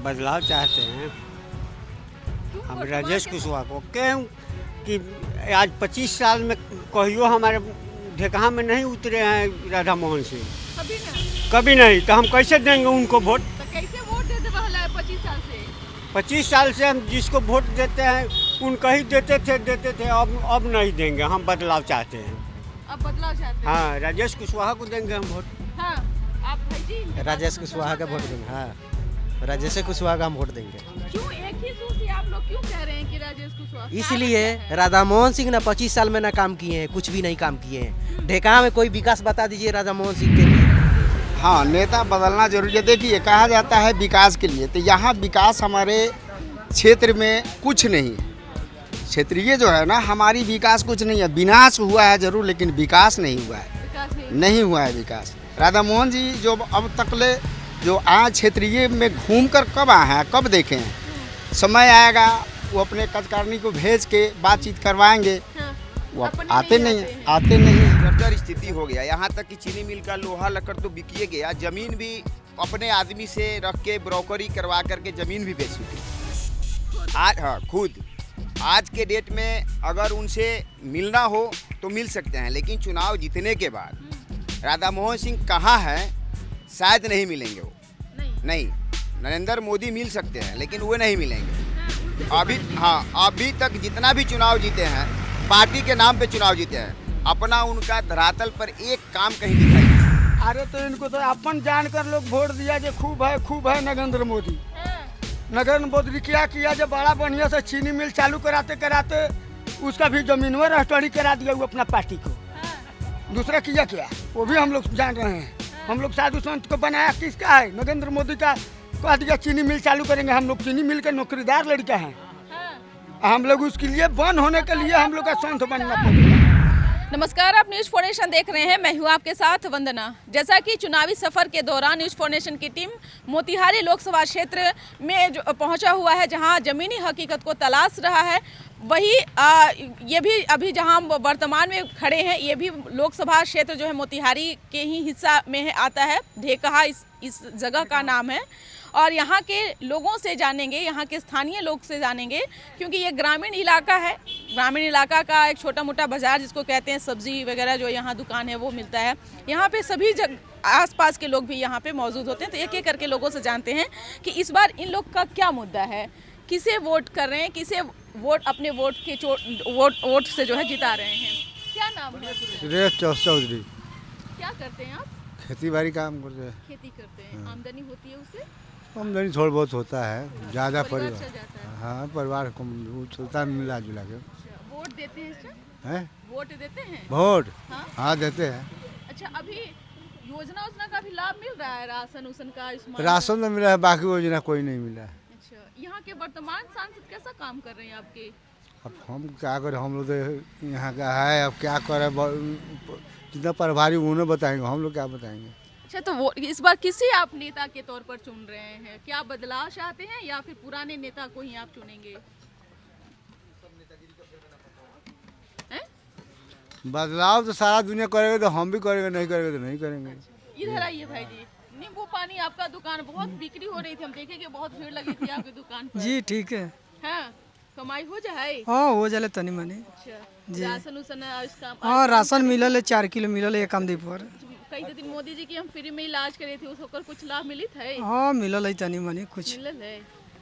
बदलाव चाहते हैं हम राजेश कुशवाहा को। क्यों कि आज 25 साल में कहियो हमारे ढेकहा में नहीं उतरे हैं राधा मोहन सिंह, कभी नहीं। तो हम कैसे देंगे उनको वोट? तो कैसे वोट देते रहला है 25 साल से? 25 साल से हम जिसको वोट देते हैं उनको ही देते थे। अब नहीं देंगे, हम बदलाव चाहते हैं। अब बदलाव चाहते हैं? हाँ, राजेश कुशवाहा को देंगे हम वोट। हाँ, आप भाई जी राजेश कुशवाहा का वोट देंगे। हाँ, राजेश कुशवाहा का हम वोट देंगे। क्यों एक ही सूर से आप लोग क्यों कह रहे हैं कि राजेश कुशवाहा? इसलिए राधा मोहन सिंह ना 25 साल में ना काम किए हैं, कुछ भी नहीं काम किए हैं। ढेकहा में कोई विकास बता दीजिए राधा मोहन सिंह के लिए। हाँ, नेता बदलना जरूरी है। देखिए, कहा जाता है विकास के लिए, तो यहाँ विकास हमारे क्षेत्र में कुछ नहीं है। क्षेत्रीय जो है ना, हमारी विकास कुछ नहीं है। विनाश हुआ है जरूर, लेकिन विकास नहीं हुआ है। नहीं हुआ है विकास। राधा मोहन जी जो अब तक ले जो आज क्षेत्रीय में घूमकर कब आए हैं, कब देखे हैं? समय आएगा वो अपने कार्यकारिणी को भेज के बातचीत करवाएंगे। वो आते नहीं हैं। जर्जर स्थिति हो गया। यहाँ तक कि चीनी मिल का लोहा लकड़ तो बिकिए गया, जमीन भी अपने आदमी से रख के ब्रोकरी करवा करके जमीन भी बेच चुके आज। हाँ, खुद आज के डेट में अगर उनसे मिलना हो तो मिल सकते हैं, लेकिन चुनाव जीतने के बाद राधा मोहन सिंह कहाँ हैं, शायद नहीं मिलेंगे वो। नहीं, नरेंद्र मोदी मिल सकते हैं लेकिन वो नहीं मिलेंगे अभी तक जितना भी चुनाव जीते हैं, पार्टी के नाम पे चुनाव जीते हैं, अपना उनका धरातल पर एक काम कहीं दिखाई नहीं। अरे तो इनको तो अपन जानकर लोग वोट दिया जो खूब है नरेंद्र मोदी। नरेंद्र मोदी क्या किया, जब बड़ा बढ़िया से चीनी मिल चालू कराते उसका भी जमीन में रजिस्ट्री करा दिया वो अपना पार्टी को। दूसरा किया क्या, वो भी हम लोग जान रहे हैं। हम लोग साधु संत को बनाया किसका है? नरेंद्र मोदी का। कह दिया चीनी मिल चालू करेंगे। हम लोग चीनी मिल के नौकरीदार लड़का हैं। हम लोग उसके लिए बंद होने के लिए हम लोग का संत बनना पड़ेगा। नमस्कार, आप न्यूज़ फाउंडेशन देख रहे हैं। मैं हूं आपके साथ वंदना। जैसा कि चुनावी सफर के दौरान न्यूज़ फाउंडेशन की टीम मोतिहारी लोकसभा क्षेत्र में जो पहुंचा हुआ है, जहां जमीनी हकीकत को तलाश रहा है, वही ये भी अभी जहां हम वर्तमान में खड़े हैं, ये भी लोकसभा क्षेत्र जो है मोतिहारी के ही हिस्सा में आता है। ढेकहा इस जगह का नाम है। और यहाँ के लोगों से जानेंगे, यहाँ के स्थानीय लोग से जानेंगे, क्योंकि ये ग्रामीण इलाका है। ग्रामीण इलाका का एक छोटा मोटा बाज़ार जिसको कहते हैं, सब्जी वगैरह जो यहाँ दुकान है वो मिलता है। यहाँ पे सभी आसपास के लोग भी यहाँ पे मौजूद होते हैं। तो एक एक करके लोगों से जानते हैं कि इस बार इन लोग का क्या मुद्दा है, किसे वोट कर रहे हैं, किसे वोट अपने वोट से जो है जिता रहे हैं। क्या नाम है? सुरेश चौधरी। क्या करते हैं आप? खेती बाड़ी काम करते हैं। खेती करते हैं। आमदनी होती है उससे? आमदनी थोड़ा बहुत होता है, ज़्यादा परिवार परिवार। चल जाता है। हाँ, परिवार को चलता है मिला जुला के। वोट देते हैं सर? हैं? वोट देते हैं? वोट? हाँ? हाँ, देते हैं। अच्छा, अभी योजना का भी लाभ मिल रहा है? राशन उसन का, राशन तो मिला है, बाकी योजना कोई नहीं मिला है। अच्छा, यहाँ के वर्तमान सांसद कैसा काम कर रहे हैं आपके? अब हम क्या करें, हम लोग तो यहाँ का है, अब क्या करें, जितना प्रभारी उन्हें बताएंगे, हम लोग क्या बताएंगे। अच्छा, तो वो इस बार किसे आप नेता के तौर पर चुन रहे हैं? क्या बदलाव चाहते हैं या फिर पुराने नेता को ही आप चुनेंगे? बदलाव तो सारा दुनिया करेगा, तो हम भी करेंगे, नहीं करेंगे तो नहीं करेंगे। इधर आइए भाई जी। नींबू पानी आपका दुकान बहुत बिक्री हो रही थी, हम देखे कि बहुत भीड़ लगी थी आपकी दुकान पर। जी ठीक है। हाँ, कमाई हो जाए? हाँ, हो जाए तनी मनी। अच्छा, राशन उसन इसका? हाँ, राशन मिलल है, 4 किलो मिलल है एक आमदी पर। कई दिन मोदी जी की हम फ्री में इलाज करे थे, उसको कुछ लाभ मिली थे? हाँ, मिलल है तनी मनी कुछ मिलल है।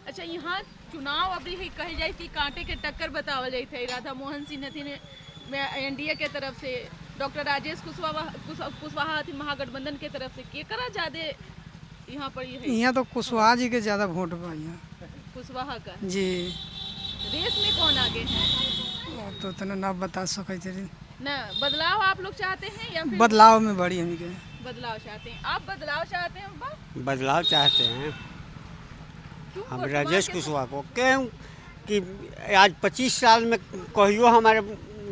अच्छा, यहाँ चुनाव अभी कही जाए कि कांटे के टक्कर बतावल जाए थे। राधा मोहन सिंह हथिन एनडीए के तरफ से, डॉक्टर राजेश कुशवाहा हथिन महागठबंधन के तरफ से। केकरा ज्यादा यहाँ पर ये है? यहाँ तो कुशवाहा जी के ज्यादा वोट बा यहाँ। कुशवाहा का? जी। रेस में कौन आगे है? तो इतना ना बता सके ना। बदलाव आप लोग चाहते हैं या फिर? बदलाव में बड़ी हम के बदलाव चाहते हैं। आप बदलाव चाहते हैं? बदलाव चाहते हैं हम राजेश कुशवाहा को। क्यों कि आज 25 साल में कहियो हमारे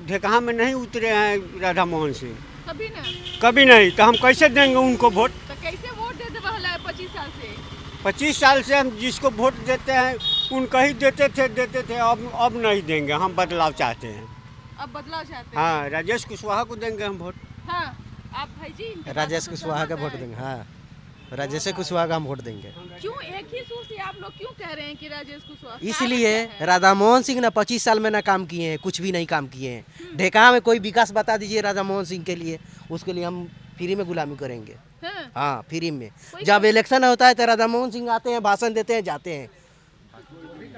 ढेकहा में नहीं उतरे हैं राधा मोहन सिंह, कभी नहीं। तो हम कैसे देंगे उनको वोट? तो कैसे वोट देते रहला है 25 साल से? 25 साल से हम जिसको वोट देते हैं उनको ही देते थे। अब नहीं देंगे, हम बदलाव चाहते हैं। अब बदलाव चाहते हैं? हाँ, राजेश कुशवाहा को देंगे हम वोट। हाँ, आप भाई जी? राजेश कुशवाहा का वोट देंगे। हाँ, राजेश कुशवाहा का हम वोट देंगे। क्यों एक ही सूर से आप लोग क्यों कह रहे हैं कि राजेश कुशवाहा? इसलिए राधा मोहन सिंह ना 25 साल में ना काम किए हैं, कुछ भी नहीं काम किए हैं। ढेकहा में कोई विकास बता दीजिए राधा मोहन सिंह के लिए, उसके लिए हम फ्री में गुलामी करेंगे। हाँ। हाँ, फ्री में। जब इलेक्शन होता है तो राधा मोहन सिंह आते हैं, भाषण देते हैं, जाते हैं।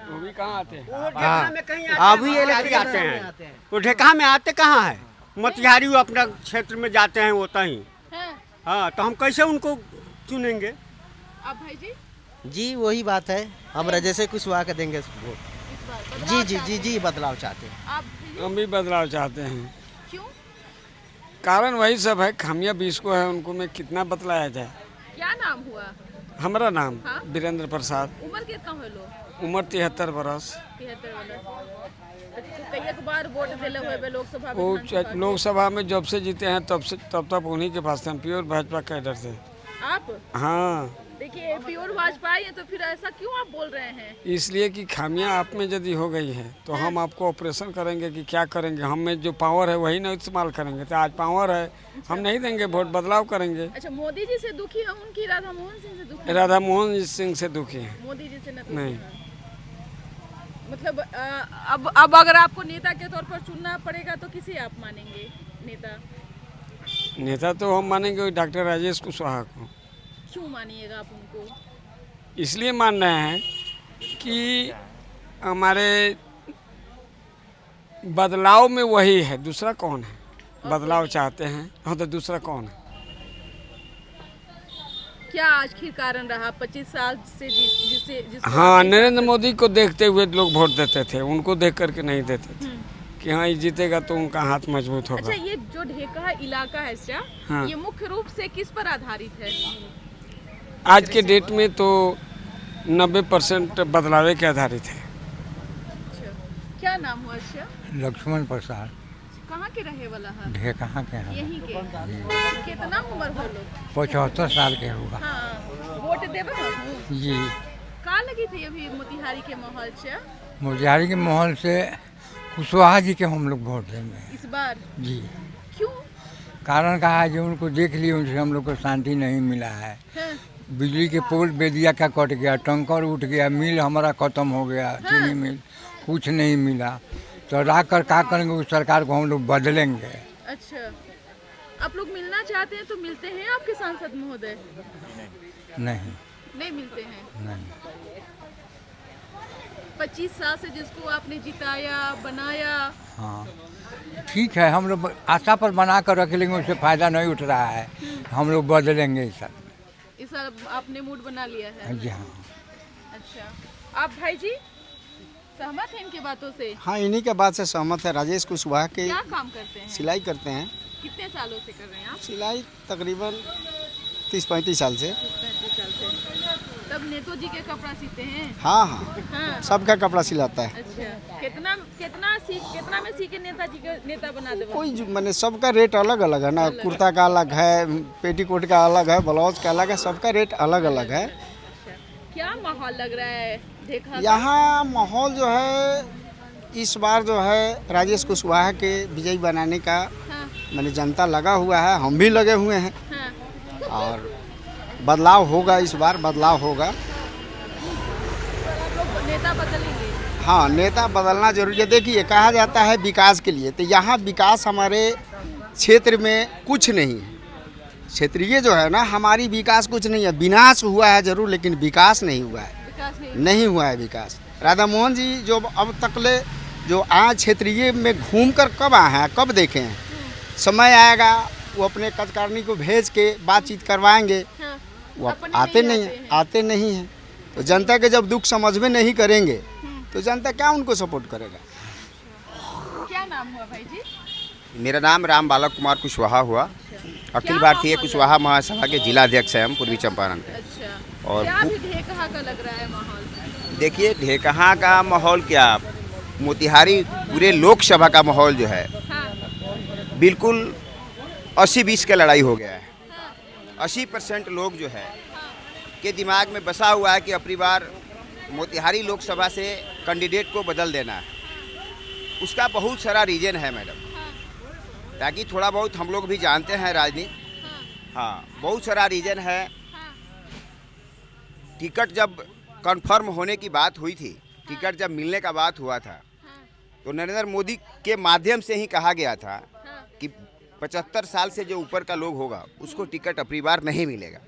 वो भी कहाँ आते हैं? हाँ, अभी इलेक्शन आते हैं। वो ढेकहा में आते कहाँ है? मोतिहारी वो अपना क्षेत्र में जाते हैं वो ही। हाँ। हाँ, तो हम कैसे उनको चुनेंगे? आप भाई जी जी वही बात है, हम राजेश कुशवाहा का देंगे वोट। इस बार जी जी जी जी बदलाव चाहते हैं। आप भाई जी? हम भी बदलाव चाहते हैं। क्यों? कारण वही सब है, खामियां 20 को है, उनको मैं कितना बतलाया जाए। क्या नाम हुआ? हमारा नाम हाँ? वीरेंद्र प्रसाद, उम्र कितना हो लो? उम्र 73 बरस। 73 वाला। कई बार वोट दिले हुए बे लोकसभा वो विधानसभा के। लोकसभा में जब से जीते हैं तब तक उन्हीं के पास थे, हम प्योर भाजपा कैडर थे। आप हाँ, देखिए प्योर भाजपा है तो फिर ऐसा क्यों आप बोल रहे हैं? इसलिए कि खामियां आप में यदि हो गई है तो हम आपको ऑपरेशन करेंगे कि क्या करेंगे। हम में जो पावर है वही नहीं इस्तेमाल करेंगे। तो आज पावर है, हम नहीं देंगे वोट, बदलाव करेंगे। अच्छा, मोदी जी से दुखी है उनकी राधा मोहन सिंह से दुखी है? राधा मोहन सिंह से दुखी है। मोदी जी से न दुखी नहीं। है। मतलब अब अगर आपको नेता के तौर पर चुनना पड़ेगा तो किसे आप मानेंगे नेता? नेता तो हम मानेंगे डॉक्टर राजेश कुशवाहा को। क्यों मानिएगा आप उनको? इसलिए मान रहे हैं कि हमारे बदलाव में वही है, दूसरा कौन है? बदलाव चाहते हैं, हाँ, तो दूसरा कौन है? क्या आखिर कारण रहा 25 साल से जिसको हाँ, नरेंद्र मोदी को देखते हुए लोग वोट देते थे, उनको देख करके नहीं देते थे कि हाँ ये जीतेगा तो उनका हाथ मजबूत होगा। अच्छा, ये जो ढेकहा इलाका है क्या, हाँ। ये मुख्य रूप से किस पर आधारित है? आज के डेट में तो 90% बदलावे के आधारित है। अच्छा, क्या नाम हुआ? अच्छा, लक्ष्मण प्रसाद कहाँ के रहे वाला है? ढेकहा के हैं, यहीं के। कितना उम्र हो लोग? 75 साल के होगा। हाँ, वोट देवे बाबू? जी, का लगी थी अभी मोतिहारी के माहौल से मोतिहारी के माहौल से कुशवाहा जी के हम लोग वोट देंगे इस बार? जी। क्यों? कारण कहा है जो उनको देख लिए उनसे हम लोग को शांति नहीं मिला है। हाँ। बिजली के पोल बेदिया का कट गया, टंकर उठ गया, मिल हमारा खत्म हो गया, चीनी मिल, कुछ नहीं मिला। तो राख कर क्या करेंगे, उस सरकार को हम लोग बदलेंगे। अच्छा, आप लोग मिलना चाहते हैं तो मिलते हैं आपके सांसद महोदय? नहीं नहीं मिलते हैं। नहीं, 25 साल से जिसको आपने जिताया बनाया, हाँ ठीक है, हम लोग आशा पर बना कर रखे, लेकिन उससे फायदा नहीं उठ रहा है। हम लोग बदलेंगे इस साल। इस साल आपने मूड बना लिया है? जी हाँ। अच्छा, आप भाई जी सहमत हैं इनके बातों से? हाँ, इन्हीं के बात से सहमत है। राजेश कुशवाहा के क्या काम करते हैं? सिलाई करते हैं। कितने सालों से कर रहे हैं आप? सिलाई तकरीबन 30-35 साल से। 35 साल से। तब नेतो जी के कपड़ा सीते हैं? हाँ हाँ, हाँ। सबका कपड़ा सिलाता है। अच्छा, कितना में सी के नेताजी के नेता बना दे? कोई मैंने सबका रेट अलग अलग है ना, कुर्ता का अलग है, पेटीकोट का अलग है, ब्लाउज का अलग है, सबका रेट अलग अलग है। क्या माहौल लग रहा है देखा? यहाँ माहौल जो है इस बार जो है राजेश कुशवाहा के विजयी बनाने का हाँ, मैंने जनता लगा हुआ है, हम भी लगे हुए हैं हाँ। और बदलाव होगा, इस बार बदलाव होगा। आप लोग नेता बदलेंगे? हाँ, नेता बदलना जरूरी है। देखिए, कहा जाता है विकास के लिए, तो यहाँ विकास हमारे क्षेत्र में कुछ नहीं है। क्षेत्रीय जो है ना, हमारी विकास कुछ नहीं है। विनाश हुआ है जरूर, लेकिन विकास नहीं हुआ है। विकास नहीं हुआ है विकास। राधा मोहन जी जो अब तक ले जो आज क्षेत्रीय में घूम कर कब आए हैं, कब देखे हैं? समय आएगा वो अपने कार्यकारिणी को भेज के बातचीत करवाएंगे। हाँ, वो अपने आते नहीं नहीं आते हैं, आते नहीं हैं। तो जनता के जब दुख समझ में नहीं करेंगे तो जनता क्या उनको सपोर्ट करेगा? क्या नाम हुआ भाई जी? मेरा नाम राम बालक कुमार कुशवाहा हुआ। अखिल भारतीय कुशवाहा महासभा के जिलाध्यक्ष हैं हम पूर्वी चंपारण के। अच्छा, और क्या अभी ढेकहा का लग रहा है माहौल? देखिए, ढेकहा का माहौल क्या, मोतिहारी पूरे लोकसभा का माहौल जो है हाँ, बिल्कुल 80-20 का लड़ाई हो गया है। 80% लोग जो है के दिमाग में बसा हुआ है कि अपनी बार मोतिहारी लोकसभा से कैंडिडेट को बदल देना है। उसका बहुत सारा रीजन है मैडम, ताकि थोड़ा बहुत हम लोग भी जानते हैं राजनीति। हाँ, बहुत सारा रीजन है टिकट जब कंफर्म होने की बात हुई थी, टिकट जब मिलने का बात हुआ था, तो नरेंद्र मोदी के माध्यम से ही कहा गया था कि 75 साल से जो ऊपर का लोग होगा उसको टिकट अपनी बार नहीं मिलेगा।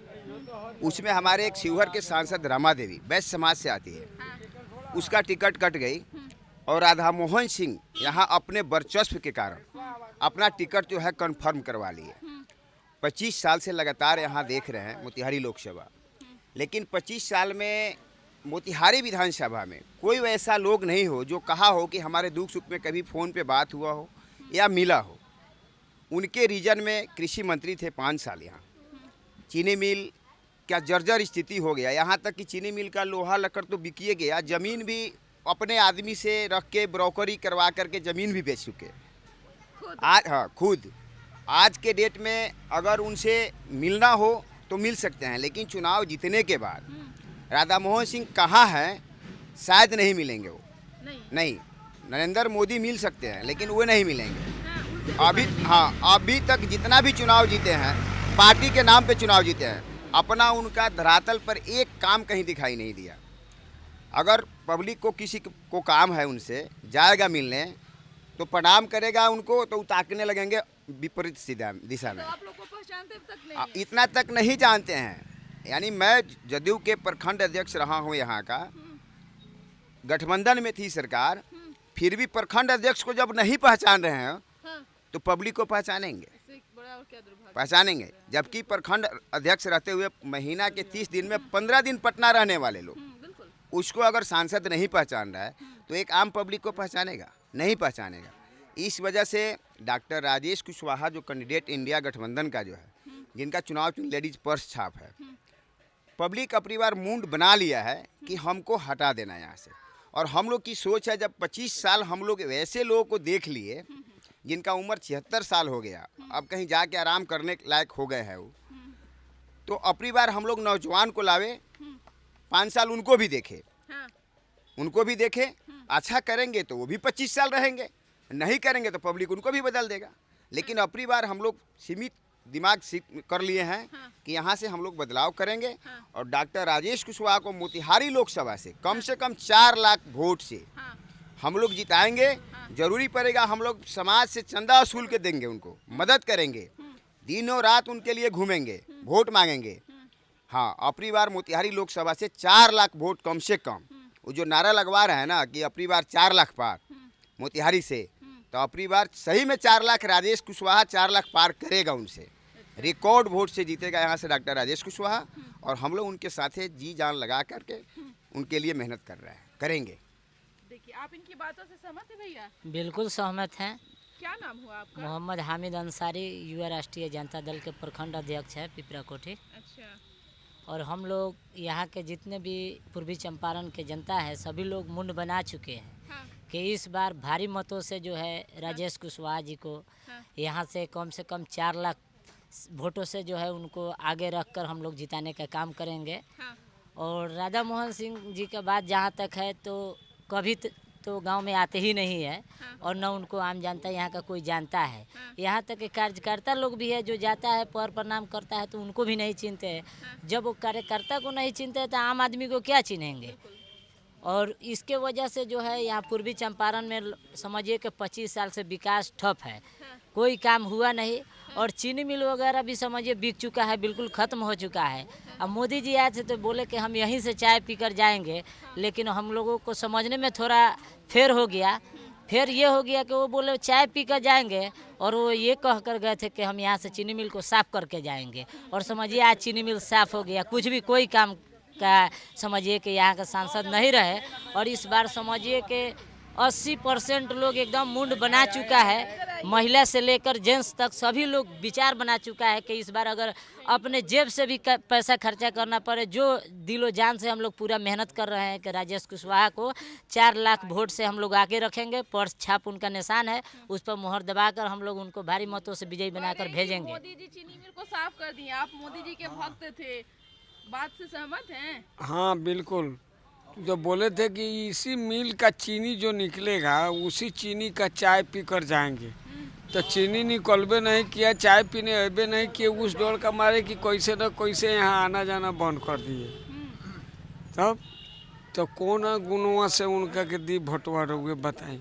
उसमें हमारे एक शिवहर के सांसद रमा देवी वैश्य समाज से आती है, उसका टिकट कट गई और राधा मोहन सिंह यहाँ अपने वर्चस्व के कारण अपना टिकट जो है कंफर्म करवा लिए। 25 साल से लगातार यहाँ देख रहे हैं मोतिहारी लोकसभा, लेकिन 25 साल में मोतिहारी विधानसभा में कोई वैसा लोग नहीं हो जो कहा हो कि हमारे दुख सुख में कभी फ़ोन पे बात हुआ हो या मिला हो। उनके रीजन में कृषि मंत्री थे 5 साल यहाँ। चीनी मिल क्या जर्जर स्थिति हो गया, यहाँ तक कि चीनी मिल का लोहा लकड़ तो बिकिए गया, ज़मीन भी अपने आदमी से रख के ब्रोकरी करवा करके ज़मीन भी बेच चुके आज। हाँ, खुद आज के डेट में अगर उनसे मिलना हो तो मिल सकते हैं, लेकिन चुनाव जीतने के बाद राधा मोहन सिंह कहाँ हैं शायद नहीं मिलेंगे वो। नहीं, नरेंद्र मोदी मिल सकते हैं लेकिन वो नहीं मिलेंगे अभी तक जितना भी चुनाव जीते हैं पार्टी के नाम पे चुनाव जीते हैं, अपना उनका धरातल पर एक काम कहीं दिखाई नहीं दिया। अगर पब्लिक को किसी को काम है उनसे जाएगा मिलने तो प्रणाम करेगा उनको तो ताकने लगेंगे विपरीत दिशा में। आप लोग को पहचानते तक नहीं? इतना तक नहीं जानते हैं। यानी मैं जदयू के प्रखंड अध्यक्ष रहा हूँ यहाँ का, गठबंधन में थी सरकार, फिर भी प्रखंड अध्यक्ष को जब नहीं पहचान रहे हैं तो पब्लिक को पहचानेंगे, पहचानेंगे। जबकि प्रखंड अध्यक्ष रहते हुए महीना के 30 दिन में 15 दिन पटना रहने वाले लोग, उसको अगर सांसद नहीं पहचान रहा है तो एक आम पब्लिक को पहचानेगा? नहीं पहचानेगा। इस वजह से डॉक्टर राजेश कुशवाहा जो कैंडिडेट इंडिया गठबंधन का जो है, जिनका चुनाव लेडीज पर्स छाप है, पब्लिक अपनी बार मूड बना लिया है कि हमको हटा देना यहाँ से। और हम लोग की सोच है, जब 25 साल हम लोग वैसे लोगों को देख लिए जिनका उम्र 76 साल हो गया, अब कहीं जाके आराम करने लायक हो गए हैं वो, तो अपनी बार हम लोग नौजवान को लावे, 5 साल उनको भी देखे, उनको भी देखे। अच्छा करेंगे तो वो भी 25 साल रहेंगे, नहीं करेंगे तो पब्लिक उनको भी बदल देगा। लेकिन अपनी बार हम लोग सीमित दिमाग कर लिए हैं कि यहाँ से हम लोग बदलाव करेंगे और डॉक्टर राजेश कुशवाहा को मोतिहारी लोकसभा से कम 4 लाख वोट से हम लोग जिताएंगे। जरूरी पड़ेगा हम लोग समाज से चंदा वसूल के देंगे, उनको मदद करेंगे, दिनों रात उनके लिए घूमेंगे, वोट मांगेंगे। हाँ, अपनी बार मोतिहारी लोकसभा से 4 लाख वोट कम से कम। वो जो नारा लगवा रहे हैं ना कि अपनी बार 4 लाख पार मोतिहारी से, तो अपनी बार सही में 4 लाख राजेश कुशवाहा 4 लाख पार करेगा, उनसे रिकॉर्ड वोट से जीतेगा यहाँ से डॉक्टर राजेश कुशवाहा। और हम लोग उनके साथ जी जान लगा करके उनके लिए मेहनत कर रहे हैं, करेंगे। देखिए, आप इनकी बातों से सहमत है भैया? बिल्कुल सहमत हैं। क्या नाम हुआ आपका? मोहम्मद हामिद अंसारी, युवा राष्ट्रीय जनता दल के प्रखंड अध्यक्ष है पिपरा कोठी। अच्छा। और हम लोग यहाँ के जितने भी पूर्वी चंपारण के जनता है सभी लोग मुंड बना चुके हैं कि इस बार भारी मतों से जो है राजेश कुशवाहा जी को यहाँ से कम 4 लाख वोटों से जो है उनको आगे रखकर हम लोग जिताने का काम करेंगे। और राधा मोहन सिंह जी का बात जहाँ तक है तो कभी तो गांव में आते ही नहीं है और न उनको आम जनता यहाँ का कोई जानता है। यहाँ तक के कार्यकर्ता लोग भी है जो जाता है पर प्रणाम करता है तो उनको भी नहीं चिन्हते हैं। जब वो कार्यकर्ता को नहीं चिन्हते हैं तो आम आदमी को क्या चिन्हेंगे। और इसके वजह से जो है यहाँ पूर्वी चंपारण में समझिए कि 25 साल से विकास ठप है, कोई काम हुआ नहीं। और चीनी मिल वगैरह भी समझिए बिक चुका है, बिल्कुल ख़त्म हो चुका है। अब मोदी जी आए थे तो बोले कि हम यहीं से चाय पीकर जाएंगे, लेकिन हम लोगों को समझने में थोड़ा फेर हो गया। फिर ये हो गया कि वो बोले चाय पीकर जाएंगे और वो ये कह कर गए थे कि हम यहाँ से चीनी मिल को साफ़ करके जाएंगे। और समझिए आज चीनी मिल साफ़ हो गया, कुछ भी कोई काम का समझिए कि यहाँ का सांसद नहीं रहे। और इस बार समझिए कि 80% लोग एकदम मुंड बना चुका है, महिला से लेकर जेंट्स तक सभी लोग विचार बना चुका है कि इस बार अगर अपने जेब से भी पैसा खर्चा करना पड़े, जो दिलो जान से हम लोग पूरा मेहनत कर रहे हैं कि राजेश कुशवाहा को 4 लाख वोट से हम लोग आगे रखेंगे। पर्स छाप उनका निशान है, उस पर मोहर दबाकर हम लोग उनको भारी मतों से विजयी बनाकर भेजेंगे। मोदी जी चीनी मिल को साफ कर दिए, आप मोदी जी के भक्त थे, बात से सहमत हैं? हाँ बिल्कुल। जो बोले थे कि इसी मिल का चीनी जो निकलेगा उसी चीनी का चाय पी कर जाएंगे, तो चीनी निकलबे नहीं किया, चाय पीने अबे नहीं किए, उस डर का मारे कि कैसे न कैसे यहाँ आना जाना बंद कर दिए। तब तो कौन गुणवा से उनका के दी भोटवा रहुए बताई।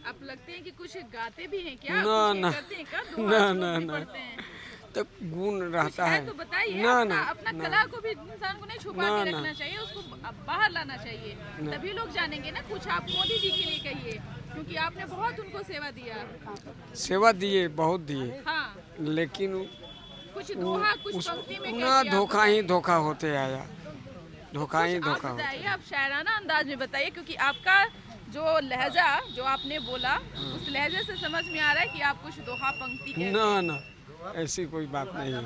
आप लगते हैं कि कुछ गाते भी हैं क्या? ना कुछ ना करते हैं क्या? ना दोहा ना श्लोक भी ना पढ़ते हैं? तो गुण रहता है तो बताइए, ना अपना, ना अपना ना। कला को भी इंसान को नहीं छुपा ना, के ना। रखना चाहिए, उसको बाहर लाना चाहिए, तभी लोग जानेंगे ना। कुछ आप मोदी जी के लिए कहिए, क्योंकि आपने बहुत उनको सेवा दिया। सेवा दिए, बहुत दिए, हाँ, लेकिन कुछ दोहा, कुछ पंक्ति में ना कैसे आप धोखा ही बताइए? धोखा होते आया, धोखा ही कुछ आप धोखा होता। बताइए, आप शायराना अंदाज में बताइए, क्योंकि आपका जो लहजा जो आपने बोला उस लहजे से समझ में आ रहा है कि आप कुछ दोहा पंक्ति के ना ना ऐसी कोई बात नहीं है।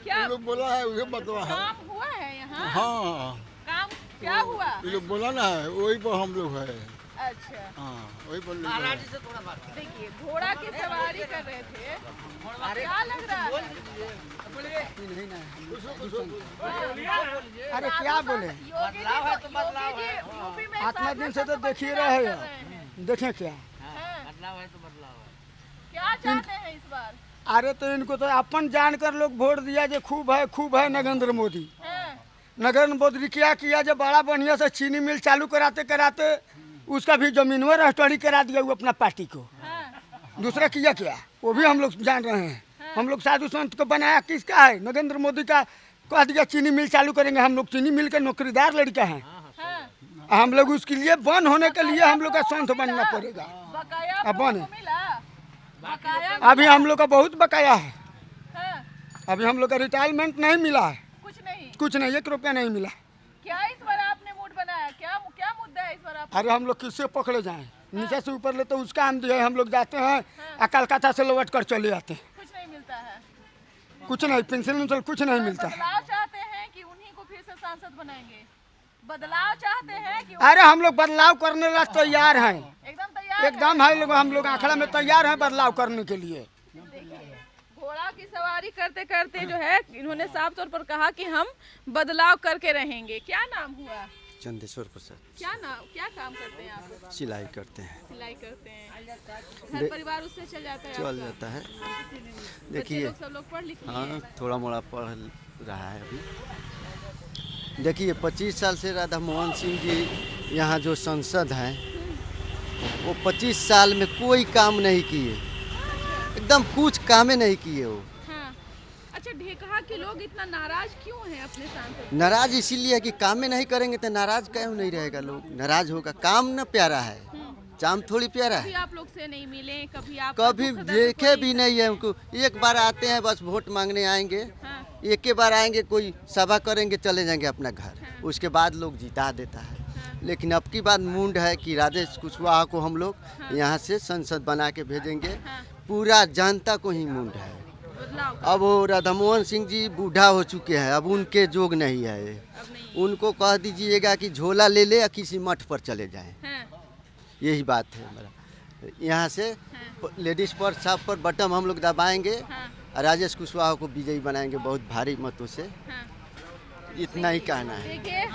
क्या लोग बोला है उसे बतवा है। काम हुआ है यहाँ? हाँ काम क्या हुआ? ये लोग बोला ना है वही पर हम लोग है। अच्छा, हाँ वही पर लोग है। देखिए घोड़ा की सवारी कर रहे थे, क्या लग रहा है? अरे क्या बोले, आत्मा दिन से तो देख ही रहे हैं, देखें क्या। क्या चाहते हैं इस बार? अरे तो इनको तो अपन जानकर लोग वोट दिया जो खूब है नरेंद्र मोदी। नरेंद्र मोदी क्या किया, जब बड़ा बढ़िया से चीनी मिल चालू कराते कराते उसका भी जमीनवा रजिस्ट्री करा दिया वो अपना पार्टी को। दूसरा किया क्या वो भी हम लोग जान रहे हैं। हम लोग साधु संत को बनाया किसका है, नरेंद्र मोदी का। कह दिया चीनी मिल चालू करेंगे, हम लोग चीनी मिल के नौकरीदार लड़का हैं। हम लोग उसके लिए बंद होने के लिए हम लोग का संत बनना पड़ेगा। अब बने अभी हम लोग का बहुत बकाया है, अभी हम लोग का रिटायरमेंट नहीं मिला है, कुछ नहीं 1 रुपया नहीं मिला। क्या इस बार आपने मूड बनाया? क्या क्या मुद्दा है इस बार आप? अरे हम लोग किससे पकड़े जाएं, नीचे से ऊपर ले तो उसका हम दिए, हम लोग जाते हैं कलकत्ता से लौट कर चले आते हैं, कुछ नहीं मिलता है, कुछ नहीं, पेंशन कुछ नहीं मिलता है। बदलाव चाहते हैं कि उन्हीं को फिर से सांसद बनाएंगे? बदलाव चाहते हैं कि अरे हम लोग बदलाव करने ला तैयार हैं, एकदम तैयार एकदम है लोग, हम लोग आंखड़ा में तैयार हैं बदलाव करने के लिए। घोड़ा की सवारी करते करते जो है इन्होंने साफ तौर पर कहा कि हम बदलाव करके रहेंगे। क्या नाम हुआ? चंदेश्वर प्रसाद। क्या काम करते हैं आप? सिलाई करते हैं। सिलाई करते हैं, घर परिवार उससे चल जाता है? चल जाता है। बच्चे देखिए लोग सब लोग पढ़ लिख लिए हाँ हैं? थोड़ा मोड़ा पढ़ रहा है अभी। देखिए 25 साल से राधा मोहन सिंह जी यहाँ जो सांसद हैं वो 25 साल में कोई काम नहीं किए, एकदम कुछ कामें नहीं किए वो। हाँ। अच्छा, ढेकहा के लोग इतना नाराज क्यों हैं अपने सांसद? नाराज इसीलिए है कि काम में नहीं करेंगे तो नाराज क्यों नहीं रहेगा, लोग नाराज होगा। काम न प्यारा है, काम थोड़ी प्यारा कभी है। आप लोग से नहीं मिले, कभी आप कभी देखे भी नहीं है उनको। एक बार आते हैं बस वोट मांगने आएंगे, एक के बार आएंगे, कोई सभा करेंगे, चले जाएंगे अपना घर, उसके बाद लोग जिता देता है। लेकिन अब की बात मूड है कि राजेश कुशवाहा को हम लोग यहाँ से संसद बना के भेजेंगे, पूरा जनता को ही मूड है। अब वो राधा मोहन सिंह जी बूढ़ा हो चुके हैं, अब उनके जोग नहीं है। उनको कह दीजिएगा कि झोला ले ले या किसी मठ पर चले जाएं, यही बात है हमारा। यहाँ से लेडीज पर सब पर बटन हम लोग दबाएंगे और राजेश कुशवाहा को विजयी बनाएंगे बहुत भारी मतों से। इतना ही कहना है। देखिए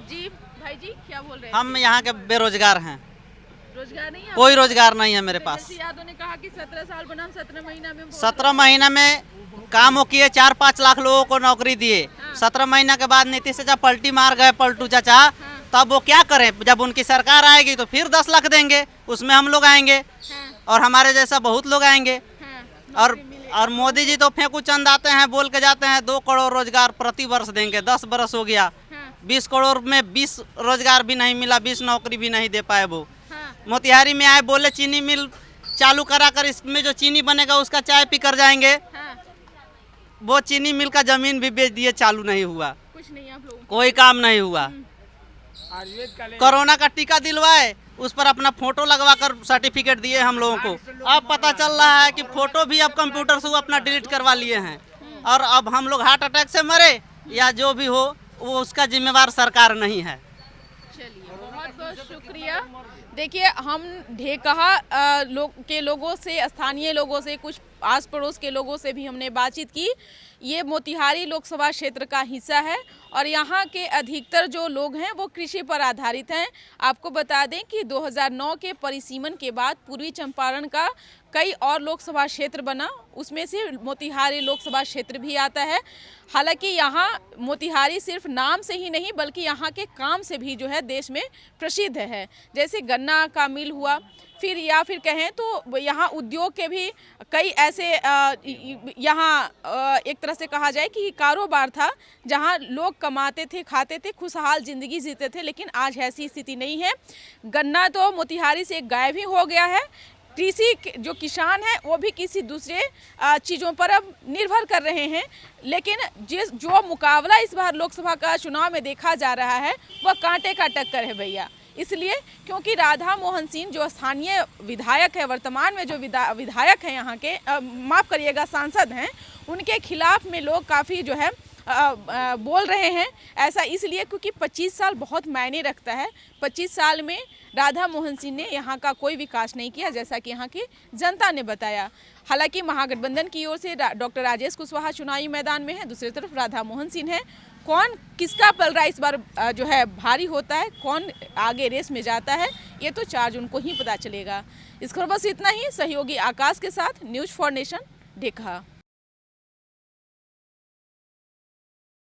जी भाई जी क्या बोल रहे हैं? हम यहाँ के बेरोजगार हैं, रोजगार नहीं है? कोई रोजगार नहीं है मेरे पास। जैसे यादव ने कहा कि 17 साल बनाम 17 महीना में 17 महीना में काम वो किए, 4-5 लाख लोगों को नौकरी दिए। 17 महीना के बाद नीतीश चाचा पलटी मार गए, पलटू चाचा, तब वो क्या करें? जब उनकी सरकार आएगी तो फिर 10 लाख देंगे, उसमें हम लोग आएंगे और हमारे जैसा बहुत लोग आएंगे। और मोदी जी तो फेंकू चंद आते हैं, बोल के जाते हैं 2 करोड़ रोजगार प्रति वर्ष देंगे। 10 बरस हो गया, 20 करोड़ में 20 रोजगार भी नहीं मिला, 20 नौकरी भी नहीं दे पाए वो। मोतिहारी में आए, बोले चीनी मिल चालू करा कर, इसमें जो चीनी बनेगा उसका चाय पी कर जाएंगे। वो चीनी मिल का जमीन भी बेच दिए, चालू नहीं हुआ, कुछ नहीं, आप लोग कोई काम नहीं हुआ। कोरोना का टीका दिलवाए, उस पर अपना फोटो लगवा कर सर्टिफिकेट दिए हम लोगों को। अब पता चल रहा है कि फोटो भी अब कंप्यूटर से वो अपना डिलीट करवा लिए हैं, और अब हम लोग हार्ट अटैक से मरे या जो भी हो वो उसका जिम्मेवार सरकार नहीं है। चलिए, बहुत बहुत शुक्रिया। देखिए, हम ढेकहा लोगों से, स्थानीय लोगों से, कुछ आस पड़ोस के लोगों से भी हमने बातचीत की। ये मोतिहारी लोकसभा क्षेत्र का हिस्सा है और यहाँ के अधिकतर जो लोग हैं वो कृषि पर आधारित हैं। आपको बता दें कि 2009 के परिसीमन के बाद पूर्वी चंपारण का कई और लोकसभा क्षेत्र बना, उसमें से मोतिहारी लोकसभा क्षेत्र भी आता है। हालांकि यहाँ मोतिहारी सिर्फ नाम से ही नहीं बल्कि यहाँ के काम से भी जो है देश में प्रसिद्ध है। जैसे गन्ना का मिल हुआ, फिर या फिर कहें तो यहाँ उद्योग के भी कई ऐसे यहाँ एक तरह से कहा जाए कि कारोबार था जहाँ लोग कमाते थे, खाते थे, खुशहाल ज़िंदगी जीते थे। लेकिन आज ऐसी स्थिति नहीं है। गन्ना तो मोतिहारी से गायब ही हो गया है। कृषि जो किसान हैं वो भी किसी दूसरे चीज़ों पर अब निर्भर कर रहे हैं। लेकिन जो मुकाबला इस बार लोकसभा का चुनाव में देखा जा रहा है वह कांटे का टक्कर है भैया। इसलिए क्योंकि राधा मोहन सिंह जो स्थानीय विधायक है, वर्तमान में जो विधायक हैं यहाँ के, माफ़ करिएगा सांसद हैं, उनके खिलाफ में लोग काफ़ी जो है बोल रहे हैं। ऐसा इसलिए क्योंकि 25 साल बहुत मायने रखता है। 25 साल में राधा मोहन सिंह ने यहाँ का कोई विकास नहीं किया, जैसा कि यहाँ की जनता ने बताया। हालांकि महागठबंधन की ओर से डॉक्टर राजेश कुशवाहा चुनावी मैदान में है, दूसरी तरफ राधा मोहन सिंह है। कौन किसका पलड़ा इस बार जो है भारी होता है, कौन आगे रेस में जाता है, ये तो 4 जून को ही पता चलेगा। इस खबर बस इतना ही। सहयोगी आकाश के साथ न्यूज़ फॉर नेशन, ढेका।